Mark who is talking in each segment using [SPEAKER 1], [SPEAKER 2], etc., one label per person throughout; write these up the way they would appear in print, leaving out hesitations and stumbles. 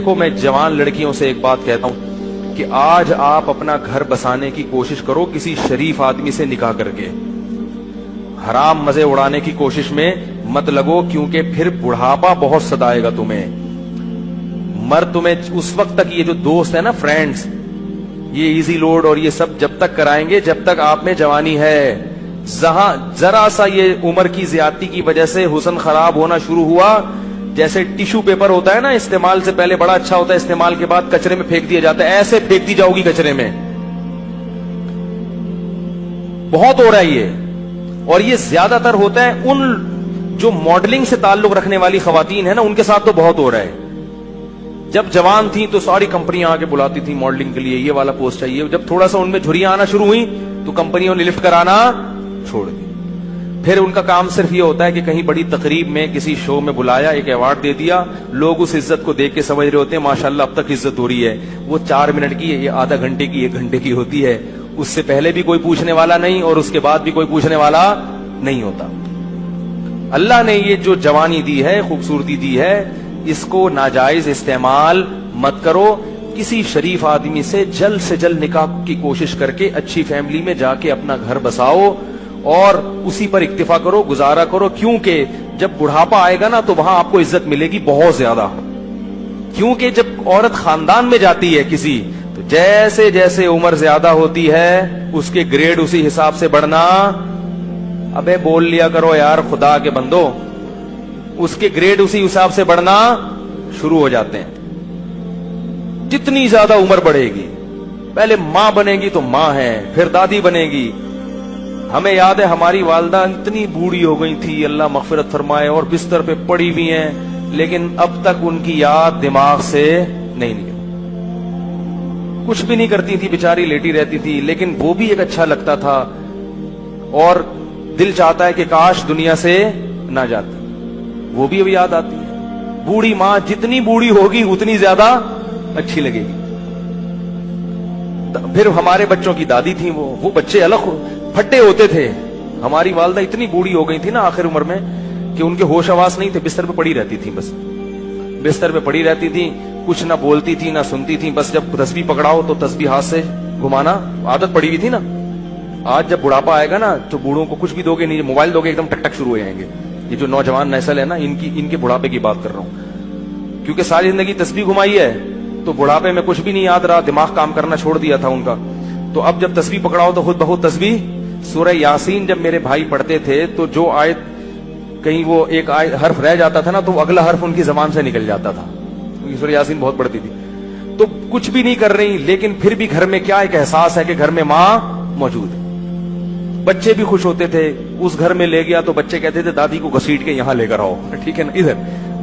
[SPEAKER 1] دیکھو میں جوان لڑکیوں سے ایک بات کہتا ہوں کہ آج آپ اپنا گھر بسانے کی کوشش کرو کسی شریف آدمی سے نکاح کر کے، حرام مزے اڑانے کی کوشش میں مت لگو، کیونکہ پھر بڑھاپا بہت ستائے گا تمہیں۔ مرد تمہیں اس وقت تک، یہ جو دوست ہے نا، فرینڈز، یہ ایزی لوڈ اور یہ سب جب تک کرائیں گے جب تک آپ میں جوانی ہے۔ ذرا سا یہ عمر کی زیادتی کی وجہ سے حسن خراب ہونا شروع ہوا، جیسے ٹیشو پیپر ہوتا ہے نا، استعمال سے پہلے بڑا اچھا ہوتا ہے، استعمال کے بعد کچرے میں پھینک دیا جاتا ہے، ایسے پھینکتی جاؤ گی کچرے میں۔ بہت ہو رہا ہے یہ، اور یہ زیادہ تر ہوتا ہے ان جو ماڈلنگ سے تعلق رکھنے والی خواتین ہیں نا، ان کے ساتھ تو بہت ہو رہا ہے۔ جب جوان تھیں تو ساری کمپنیاں آگے بلاتی تھیں ماڈلنگ کے لیے، یہ والا پوسٹ چاہیے۔ جب تھوڑا سا ان میں جھریاں آنا شروع ہوئی تو کمپنیوں نے لفٹ کرانا چھوڑ دی۔ پھر ان کا کام صرف یہ ہوتا ہے کہ کہیں بڑی تقریب میں کسی شو میں بلایا، ایک ایوارڈ دے دیا، لوگ اس عزت کو دیکھ کے سمجھ رہے ہوتے ہیں ماشاءاللہ اب تک عزت ہو رہی ہے۔ وہ 4 منٹ کی، یہ آدھا گھنٹے کی، 1 گھنٹے کی ہوتی ہے، اس سے پہلے بھی کوئی پوچھنے والا نہیں اور اس کے بعد بھی کوئی پوچھنے والا نہیں ہوتا۔ اللہ نے یہ جو جوانی دی ہے، خوبصورتی دی ہے، اس کو ناجائز استعمال مت کرو۔ کسی شریف آدمی سے جلد نکاح کی کوشش کر کے اچھی فیملی میں جا کے اپنا گھر بساؤ اور اسی پر اکتفا کرو، گزارا کرو، کیونکہ جب بڑھاپا آئے گا نا تو وہاں آپ کو عزت ملے گی بہت زیادہ۔ کیونکہ جب عورت خاندان میں جاتی ہے کسی، تو جیسے جیسے عمر زیادہ ہوتی ہے اس کے گریڈ اسی حساب سے بڑھنا، ابے بول لیا کرو یار خدا کے بندو، اس کے گریڈ اسی حساب سے بڑھنا شروع ہو جاتے ہیں۔ جتنی زیادہ عمر بڑھے گی، پہلے ماں بنے گی تو ماں ہے، پھر دادی بنے گی۔ ہمیں یاد ہے ہماری والدہ اتنی بوڑھی ہو گئی تھی، اللہ مغفرت فرمائے، اور بستر پہ پڑی ہوئی ہیں، لیکن اب تک ان کی یاد دماغ سے نہیں نکلی۔ کچھ بھی نہیں کرتی تھی بیچاری، لیٹی رہتی تھی، لیکن وہ بھی ایک اچھا لگتا تھا، اور دل چاہتا ہے کہ کاش دنیا سے نہ جاتی۔ وہ بھی اب یاد آتی ہے۔ بوڑھی ماں جتنی بوڑھی ہوگی اتنی زیادہ اچھی لگے گی۔ پھر ہمارے بچوں کی دادی تھیں، وہ بچے الگ پھٹے ہوتے تھے۔ ہماری والدہ اتنی بوڑھی ہو گئی تھی نا آخر عمر میں کہ ان کے ہوش آواز نہیں تھے، بستر پہ پڑی رہتی تھی، بس بستر پہ پڑی رہتی تھی، کچھ نہ بولتی تھی نہ سنتی تھی، بس جب تسبیح پکڑاؤ تو تسبیح ہاتھ سے گھمانا، عادت پڑی ہوئی تھی نا۔ آج جب بڑھاپا آئے گا نا تو بوڑھوں کو کچھ بھی دو گے نہیں، موبائل دو گے ایک دم ٹک ٹک شروع ہو جائیں گے۔ یہ جو نوجوان نسل ہے نا، ان کے بڑھاپے کی بات کر رہا ہوں، کیونکہ ساری زندگی تسبیح گھمائی ہے تو بڑھاپے میں کچھ بھی نہیں یاد رہا، دماغ کام کرنا چھوڑ دیا تھا ان کا۔ تو اب جب تسبیح پکڑاؤ تو خود بخود تسبیح۔ سورہ یاسین جب میرے بھائی پڑھتے تھے تو جو آیت کہیں وہ ایک حرف رہ جاتا تھا نا تو اگلا حرف ان کی زبان سے نکل جاتا تھا، سورہ یاسین بہت پڑھتی تھی۔ تو کچھ بھی نہیں کر رہی، لیکن پھر بھی گھر میں کیا ایک احساس ہے کہ گھر میں ماں موجود ہے۔ بچے بھی خوش ہوتے تھے، اس گھر میں لے گیا تو بچے کہتے تھے دادی کو گھسیٹ کے یہاں لے کر آؤ، ٹھیک ہے نا۔ ادھر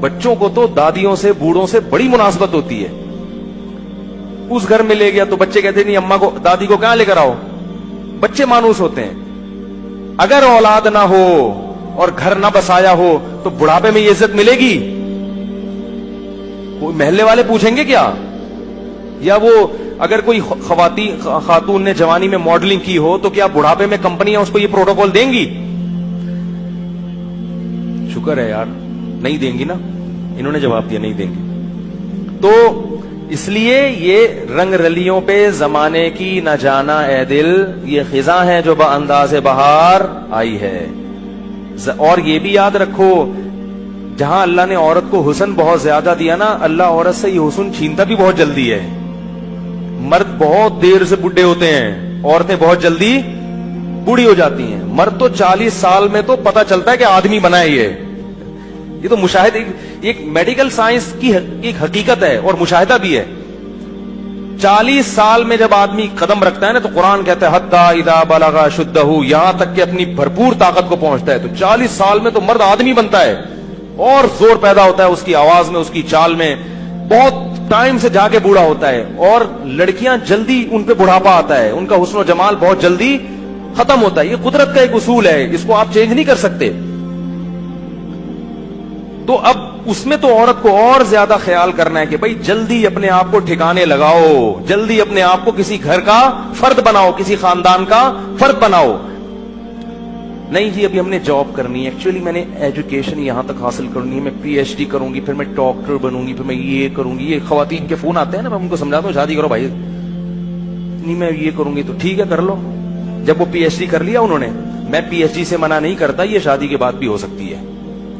[SPEAKER 1] بچوں کو تو دادیوں سے، بوڑھوں سے بڑی مناسبت ہوتی ہے۔ اس گھر میں لے گیا تو بچے کہتے نہیں اماں کو، دادی کو کہاں لے کر آؤ۔ بچے مانوس ہوتے ہیں۔ اگر اولاد نہ ہو اور گھر نہ بسایا ہو تو بڑھاپے میں یہ عزت ملے گی؟ محلے والے پوچھیں گے کیا؟ یا وہ اگر کوئی خاتون نے جوانی میں ماڈلنگ کی ہو تو کیا بڑھاپے میں کمپنیاں اس کو یہ پروٹوکول دیں گی؟ شکر ہے یار نہیں دیں گی نا، انہوں نے جواب دیا نہیں دیں گی۔ تو اس لیے یہ رنگ رلیوں پہ زمانے کی نہ جانا اے دل، یہ خزاں ہے جو بانداز بہار آئی ہے۔ اور یہ بھی یاد رکھو، جہاں اللہ نے عورت کو حسن بہت زیادہ دیا نا، اللہ عورت سے یہ حسن چھینتا بھی بہت جلدی ہے۔ مرد بہت دیر سے بڈھے ہوتے ہیں، عورتیں بہت جلدی بوڑھی ہو جاتی ہیں۔ مرد تو 40 سال میں تو پتہ چلتا ہے کہ آدمی بنا ہے۔ یہ تو مشاہدہ، ایک میڈیکل سائنس کی ایک حقیقت ہے اور مشاہدہ بھی ہے۔ 40 سال میں جب آدمی قدم رکھتا ہے نا تو قرآن کہتا ہے حتی اذا بلغ شدہ، یہاں تک کہ اپنی بھرپور طاقت کو پہنچتا ہے۔ تو 40 سال میں تو مرد آدمی بنتا ہے اور زور پیدا ہوتا ہے اس کی آواز میں، اس کی چال میں، بہت ٹائم سے جا کے بوڑھا ہوتا ہے۔ اور لڑکیاں جلدی ان پہ بڑھاپا آتا ہے، ان کا حسن و جمال بہت جلدی ختم ہوتا ہے۔ یہ قدرت کا ایک اصول ہے، اس کو آپ چینج نہیں کر سکتے۔ تو اب اس میں تو عورت کو اور زیادہ خیال کرنا ہے کہ بھائی جلدی اپنے آپ کو ٹھکانے لگاؤ، جلدی اپنے آپ کو کسی گھر کا فرد بناؤ، کسی خاندان کا فرد بناؤ۔ نہیں جی ابھی ہم نے جاب کرنی ہے, ایکچولی میں نے ایجوکیشن یہاں تک حاصل کرنی ہے, میں پی ایچ ڈی کروں گی, پھر میں ڈاکٹر بنوں گی, پھر میں یہ کروں گی. یہ خواتین کے فون آتے ہیں نا, میں ان کو سمجھاتا ہوں شادی کرو بھائی, نہیں میں یہ کروں گی, تو ٹھیک ہے کر لو. جب وہ پی ایچ ڈی کر لیا انہوں نے, میں پی ایچ ڈی سے منع نہیں کرتا, یہ شادی کے بعد بھی ہو سکتی ہے,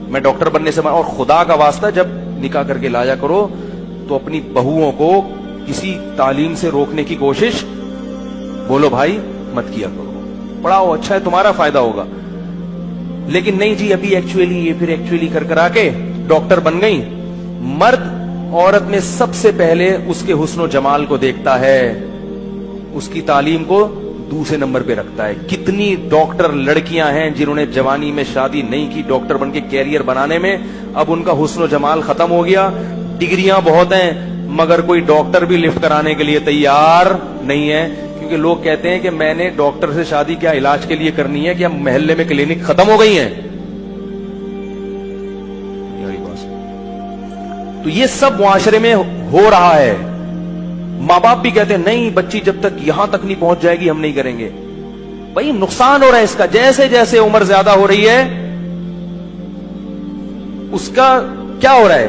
[SPEAKER 1] میں ڈاکٹر بننے سے منع. اور خدا کا واسطہ جب نکاح کر کے لایا کرو تو اپنی بہوؤں کو کسی تعلیم سے روکنے کی کوشش بولو بھائی مت کیا کرو, پڑھاؤ اچھا ہے تمہارا فائدہ ہوگا. لیکن نہیں جی ابھی ایکچولی یہ پھر ایکچولی کر کرا کے ڈاکٹر بن گئی. مرد عورت میں سب سے پہلے اس کے حسن و جمال کو دیکھتا ہے, اس کی تعلیم کو دوسرے نمبر پہ رکھتا ہے. کتنی ڈاکٹر لڑکیاں ہیں جنہوں نے جوانی میں شادی نہیں کی, ڈاکٹر بن کے کیریئر بنانے میں, اب ان کا حسن و جمال ختم ہو گیا. ڈگریاں بہت ہیں مگر کوئی ڈاکٹر بھی لفٹ کرانے کے لیے تیار نہیں ہے, کیونکہ لوگ کہتے ہیں کہ میں نے ڈاکٹر سے شادی کیا علاج کے لیے کرنی ہے, کیا محلے میں کلینک ختم ہو گئی ہیں. تو یہ سب معاشرے میں ہو رہا ہے. ماں باپ بھی کہتے ہیں نہیں بچی جب تک یہاں تک نہیں پہنچ جائے گی ہم نہیں کریں گے. بھائی نقصان ہو رہا ہے اس کا, جیسے جیسے عمر زیادہ ہو رہی ہے اس کا کیا ہو رہا ہے,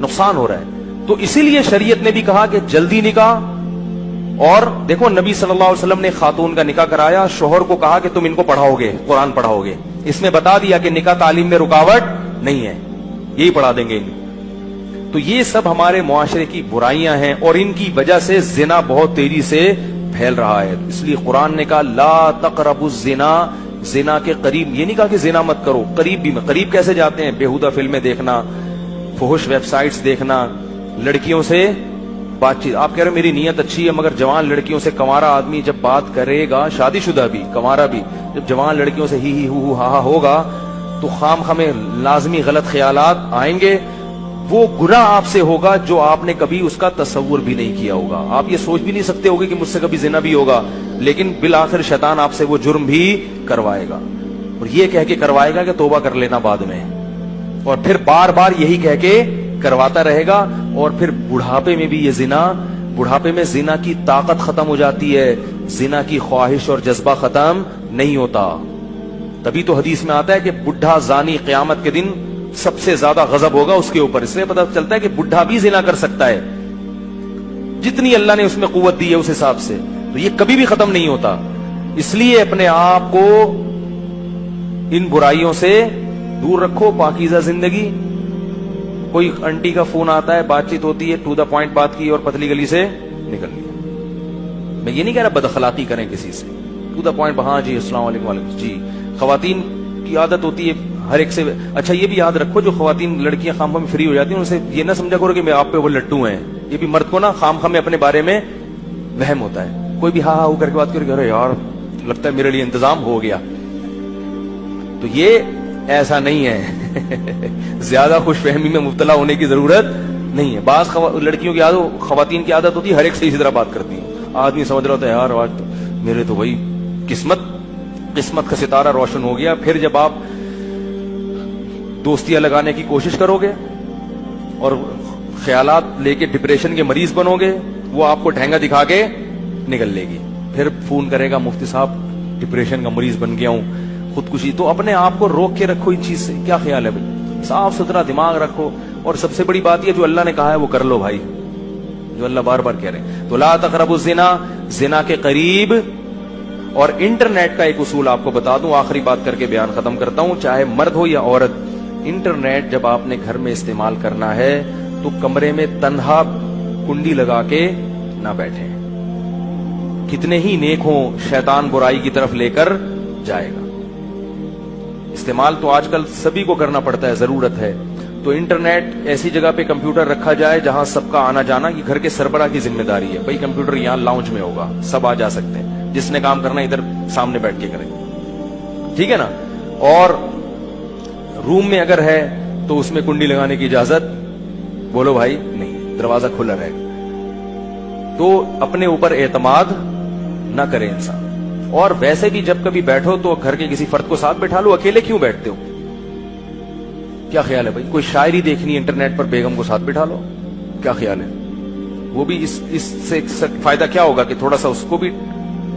[SPEAKER 1] نقصان ہو رہا ہے. تو اسی لیے شریعت نے بھی کہا کہ جلدی نکاح. اور دیکھو نبی صلی اللہ علیہ وسلم نے خاتون کا نکاح کرایا, شوہر کو کہا کہ تم ان کو پڑھاؤ گے, قرآن پڑھاؤ گے. اس میں بتا دیا کہ نکاح تعلیم میں رکاوٹ نہیں ہے, یہی پڑھا دیں گے. تو یہ سب ہمارے معاشرے کی برائیاں ہیں اور ان کی وجہ سے زنا بہت تیزی سے پھیل رہا ہے. اس لیے قرآن نے کہا لا تقربوا الزنا, زنا کے قریب, یہ نہیں کہا کہ زنا مت کرو, قریب بھی. قریب کیسے جاتے ہیں, بےہودہ فلمیں دیکھنا, فحش ویب سائٹس دیکھنا, لڑکیوں سے بات چیت. آپ کہہ رہے میری نیت اچھی ہے مگر جوان لڑکیوں سے کنوارا آدمی جب بات کرے گا, شادی شدہ بھی کنوارا بھی, جب جوان لڑکیوں سے ہی ہو ہا ہا ہوگا تو خام خامے لازمی غلط خیالات آئیں گے. وہ گناہ آپ سے ہوگا جو آپ نے کبھی اس کا تصور بھی نہیں کیا ہوگا. آپ یہ سوچ بھی نہیں سکتے ہوگے کہ مجھ سے کبھی زنا بھی ہوگا, لیکن بالآخر شیطان آپ سے وہ جرم بھی کروائے گا, اور یہ کہہ کے کروائے گا کہ توبہ کر لینا بعد میں, اور پھر بار بار یہی کہہ کے کرواتا رہے گا. اور پھر بڑھاپے میں بھی یہ زنا, بڑھاپے میں زنا کی طاقت ختم ہو جاتی ہے, زنا کی خواہش اور جذبہ ختم نہیں ہوتا. تبھی تو حدیث میں آتا ہے کہ بڈھا زانی قیامت کے دن سب سے زیادہ غضب ہوگا اس کے اوپر. اس سے پتہ چلتا ہے کہ بڈھا بھی زنا کر سکتا ہے, جتنی اللہ نے اس میں قوت دی ہے اس حساب سے. تو یہ کبھی بھی ختم نہیں ہوتا. اس لیے اپنے آپ کو ان برائیوں سے دور رکھو, پاکیزہ زندگی. کوئی انٹی کا فون آتا ہے, بات چیت ہوتی ہے, ٹو دا پوائنٹ بات کی اور پتلی گلی سے نکل لیا. میں یہ نہیں کہہ رہا بد اخلاقی کریں کسی سے, ٹو دا پوائنٹ, ہاں جی السلام علیکم وعلیکم جی. خواتین کی عادت ہوتی ہے ہر ایک سے. اچھا یہ بھی یاد رکھو جو خواتین لڑکیاں خام خواہ میں فری ہو جاتی ہیں ان سے یہ نہ سمجھا کرو کہ میں آپ پہ وہ لٹو ہیں. یہ بھی مرد کو نا خام خواہ میں اپنے بارے میں وہم ہوتا ہے. کوئی بھی ہاں ہاں کر کے بات کرے, ارے یار لگتا ہے میرے لیے انتظام ہو گیا. تو یہ ایسا نہیں ہے. زیادہ خوش فہمی میں مبتلا ہونے کی ضرورت نہیں ہے. بعض لڑکیوں کی عادت, خواتین کی عادت ہوتی ہے ہر ایک سے اسی طرح بات کرتی ہیں. آدمی سمجھ رہا ہوتا ہے یار آج تو میرے تو وہی قسمت کا ستارہ روشن ہو گیا. پھر جب آپ دوستیاں لگانے کی کوشش کرو گے اور خیالات لے کے ڈپریشن کے مریض بنو گے, وہ آپ کو ٹھینگا دکھا کے نکل لے گی. پھر فون کرے گا مفتی صاحب ڈپریشن کا مریض بن گیا ہوں, خودکشی. تو اپنے آپ کو روک کے رکھو اس چیز سے. کیا خیال ہے بھائی, صاف ستھرا دماغ رکھو. اور سب سے بڑی بات یہ جو اللہ نے کہا ہے وہ کر لو بھائی, جو اللہ بار بار کہہ رہے ہیں. تو لا تقربوا الزنا, زنا کے قریب. اور انٹرنیٹ کا ایک اصول آپ کو بتا دوں, آخری بات کر کے بیان ختم کرتا ہوں, چاہے مرد ہو یا عورت. انٹرنیٹ جب آپ نے گھر میں استعمال کرنا ہے تو کمرے میں تنہا کنڈی لگا کے نہ بیٹھیں. کتنے ہی نیک ہوں, شیطان برائی کی طرف لے کر جائے گا. استعمال تو آج کل سبھی کو کرنا پڑتا ہے, ضرورت ہے. تو انٹرنیٹ ایسی جگہ پہ کمپیوٹر رکھا جائے جہاں سب کا آنا جانا, یہ گھر کے سربراہ کی ذمہ داری ہے. بھائی کمپیوٹر یہاں لاؤنج میں ہوگا, سب آ جا سکتے ہیں, جس نے کام کرنا ادھر سامنے بیٹھ کے کرے, ٹھیک ہے نا. اور روم میں اگر ہے تو اس میں کنڈی لگانے کی اجازت بولو بھائی نہیں, دروازہ کھلا رہے گا. تو اپنے اوپر اعتماد نہ کرے انسان. اور ویسے بھی جب کبھی بیٹھو تو گھر کے کسی فرد کو ساتھ بیٹھا لو, اکیلے کیوں بیٹھتے ہو. کیا خیال ہے بھائی, کوئی شاعری دیکھنی انٹرنیٹ پر, بیگم کو ساتھ بٹھا لو. کیا خیال ہے, وہ بھی اس سے فائدہ کیا ہوگا کہ تھوڑا سا اس کو بھی